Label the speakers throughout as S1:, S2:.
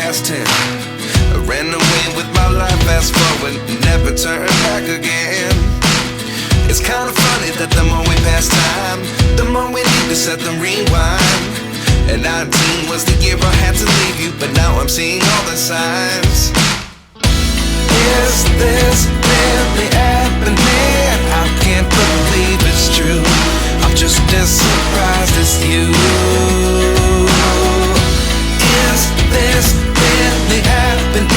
S1: past 10. I ran away with my life, fast forward, never turn back again. It's kind of funny that the more we pass time, the more we need to set the rewind. And 19 was the year I had to leave you, but now I'm seeing all the signs. Is this really happening? I can't believe it's true. I'm just as surprised as you. Is this really happening?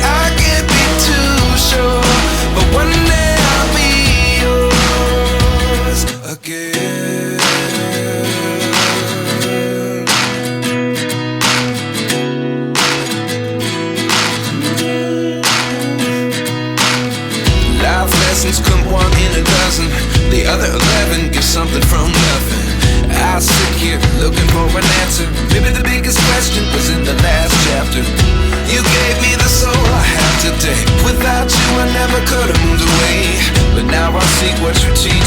S1: I can't be too sure, but one day I'll be yours again. Life lessons come one in a dozen. The other 11 give something from nothing. I sit here looking for an answer. Maybe the biggest question was in the last chapter. You gave me the soul I have today. Without you I never could have moved away, but now I see what you teach.